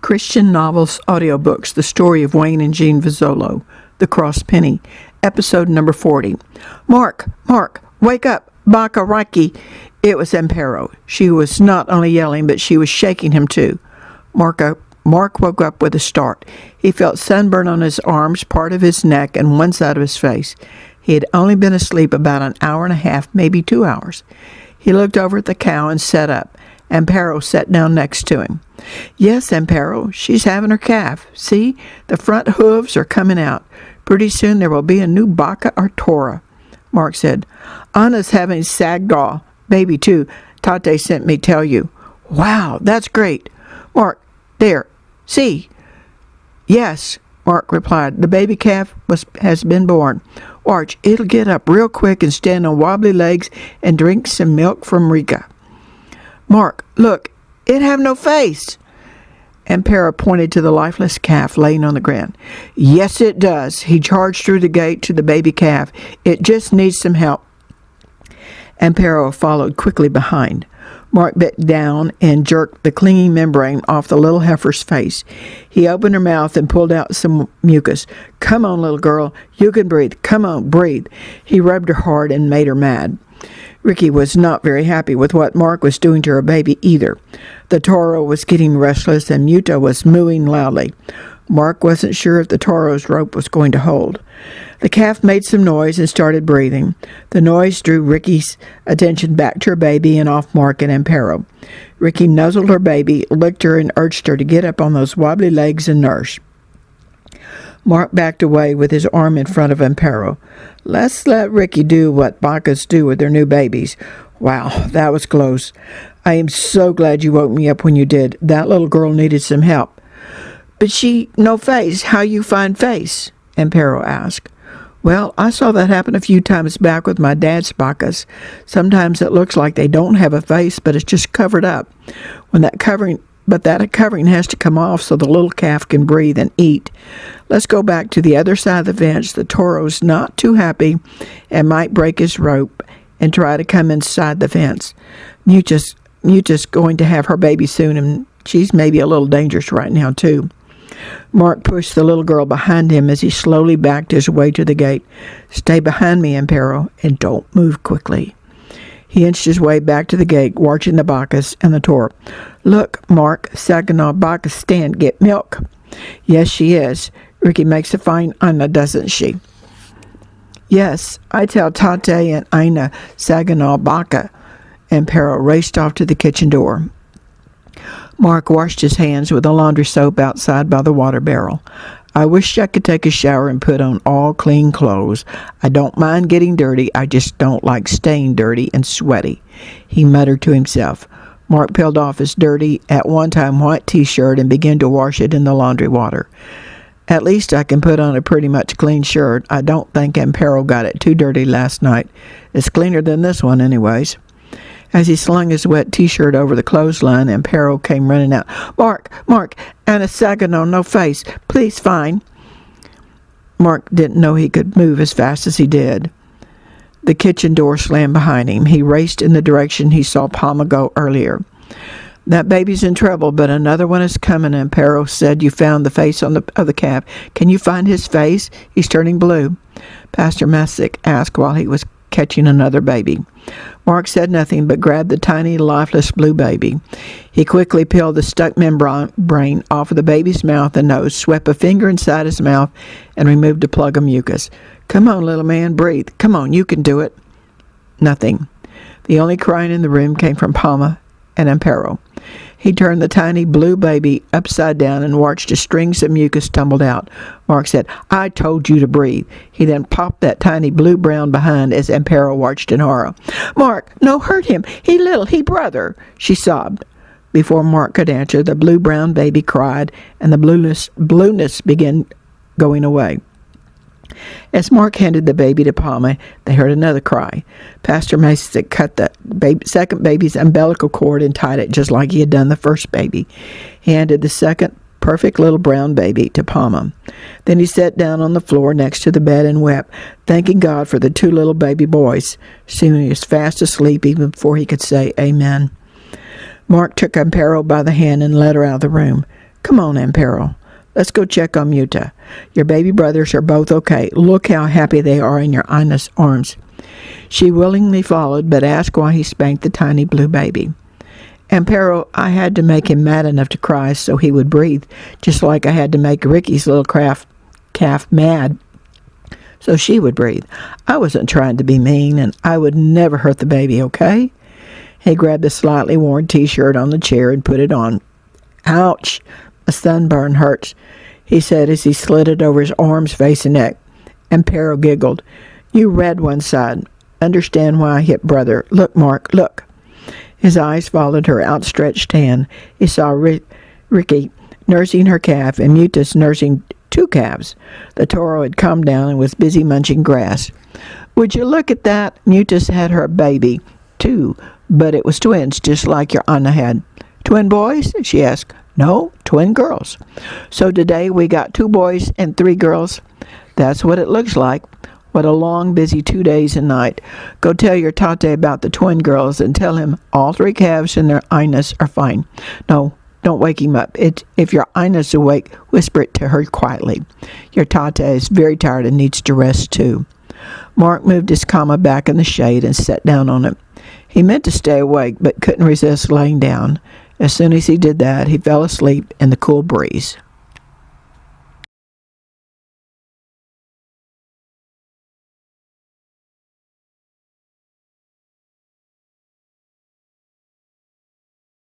Christian Novels Audiobooks, The Story of Wayne and Jean Vozzolo, The Cross Penny, Episode number 40. Mark, wake up, Baka Raki. It was Amparo. She was not only yelling, but she was shaking him too. Mark woke up with a start. He felt sunburn on his arms, part of his neck, and one side of his face. He had only been asleep about an hour and a half, maybe 2 hours. He looked over at the cow and sat up. Amparo sat down next to him. Yes, Amparo, she's having her calf. See, the front hooves are coming out. Pretty soon there will be a new Baka or Tora. Mark said, Anna's having Sagdaw, baby too. Tate sent me tell you. Wow, that's great. Mark, there, see. Yes, Mark replied. The baby calf has been born. Watch, it'll get up real quick and stand on wobbly legs and drink some milk from Rika. Mark, look, it have no face. Amparo pointed to the lifeless calf laying on the ground. Yes, it does. He charged through the gate to the baby calf. It just needs some help. Amparo followed quickly behind. Mark bent down and jerked the clinging membrane off the little heifer's face. He opened her mouth and pulled out some mucus. Come on, little girl. You can breathe. Come on, breathe. He rubbed her hard and made her mad. Ricky was not very happy with what Mark was doing to her baby either. The Toro was getting restless and Muta was mooing loudly. Mark wasn't sure if the Toro's rope was going to hold. The calf made some noise and started breathing. The noise drew Ricky's attention back to her baby and off Mark and Amparo. Ricky nuzzled her baby, licked her, and urged her to get up on those wobbly legs and nurse. Mark backed away with his arm in front of Amparo. Let's let Ricky do what Bakas do with their new babies. Wow, that was close. I am so glad you woke me up when you did. That little girl needed some help. But she no face. How you find face? Amparo asked. Well, I saw that happen a few times back with my dad's Bakas. Sometimes it looks like they don't have a face, but it's just covered up. That covering has to come off so the little calf can breathe and eat. Let's go back to the other side of the fence. The Toro's not too happy and might break his rope and try to come inside the fence. Muta's going to have her baby soon, and she's maybe a little dangerous right now, too. Mark pushed the little girl behind him as he slowly backed his way to the gate. Stay behind me, Amparo, and don't move quickly. He inched his way back to the gate, watching the Bakas and the Toro. Look, Mark, Saginaw Bakas stand get milk. Yes, she is. Ricky makes a fine Anna, doesn't she? Yes, I tell Tate and Aina Saginaw Baka. Amparo raced off to the kitchen door. Mark washed his hands with a laundry soap outside by the water barrel. I wish I could take a shower and put on all clean clothes. I don't mind getting dirty. I just don't like staying dirty and sweaty, he muttered to himself. Mark peeled off his dirty, at one time white t-shirt and began to wash it in the laundry water. At least I can put on a pretty much clean shirt. I don't think Amparo got it too dirty last night. It's cleaner than this one anyways. As he slung his wet t-shirt over the clothesline, Amparo came running out. Mark, Anna Saginaw, no face. Please find. Mark didn't know he could move as fast as he did. The kitchen door slammed behind him. He raced in the direction he saw Palma go earlier. That baby's in trouble, but another one is coming, Amparo said. You found the face of the calf. Can you find his face? He's turning blue. Pastor Messick asked while he was catching another baby. Mark said nothing but grabbed the tiny, lifeless blue baby. He quickly peeled the stuck membrane off of the baby's mouth and nose, swept a finger inside his mouth, and removed a plug of mucus. Come on, little man, breathe. Come on, you can do it. Nothing. The only crying in the room came from Palma and Amparo. He turned the tiny blue baby upside down and watched as strings of mucus tumbled out. Mark said, I told you to breathe. He then popped that tiny blue-brown behind as Amparo watched in horror. Mark, no, hurt him. He little, he brother, she sobbed. Before Mark could answer, the blue-brown baby cried, and the blueness began going away. As Mark handed the baby to Palma, they heard another cry. Pastor Mason cut the second baby's umbilical cord and tied it just like he had done the first baby. He handed the second perfect little brown baby to Palma. Then he sat down on the floor next to the bed and wept, thanking God for the two little baby boys. Soon he was fast asleep even before he could say amen. Mark took Amparo by the hand and led her out of the room. Come on, Amparo. Let's go check on Muta. Your baby brothers are both okay. Look how happy they are in your Ina's arms." She willingly followed, but asked why he spanked the tiny blue baby. "Amparo, I had to make him mad enough to cry so he would breathe, just like I had to make Ricky's little calf mad so she would breathe. I wasn't trying to be mean, and I would never hurt the baby, okay?" He grabbed the slightly worn T-shirt on the chair and put it on. "Ouch! A sunburn hurts," he said as he slid it over his arms, face, and neck. Amparo giggled. "You red one side. Understand why I hit brother. Look, Mark, look." His eyes followed her outstretched hand. He saw Ricky nursing her calf and Mutas nursing two calves. The toro had calmed down and was busy munching grass. "Would you look at that? Mutas had her baby, too, but it was twins, just like your Anna had." "Twin boys?" she asked. "No, twin girls." "So today we got 2 boys and 3 girls?" "That's what it looks like. What a long, busy 2 days and night. Go tell your tate about the twin girls and tell him all 3 calves and their Inas are fine. No, don't wake him up. If your Ina's awake, whisper it to her quietly. Your tate is very tired and needs to rest too." Mark moved his comma back in the shade and sat down on it. He meant to stay awake, but couldn't resist laying down. As soon as he did that, he fell asleep in the cool breeze.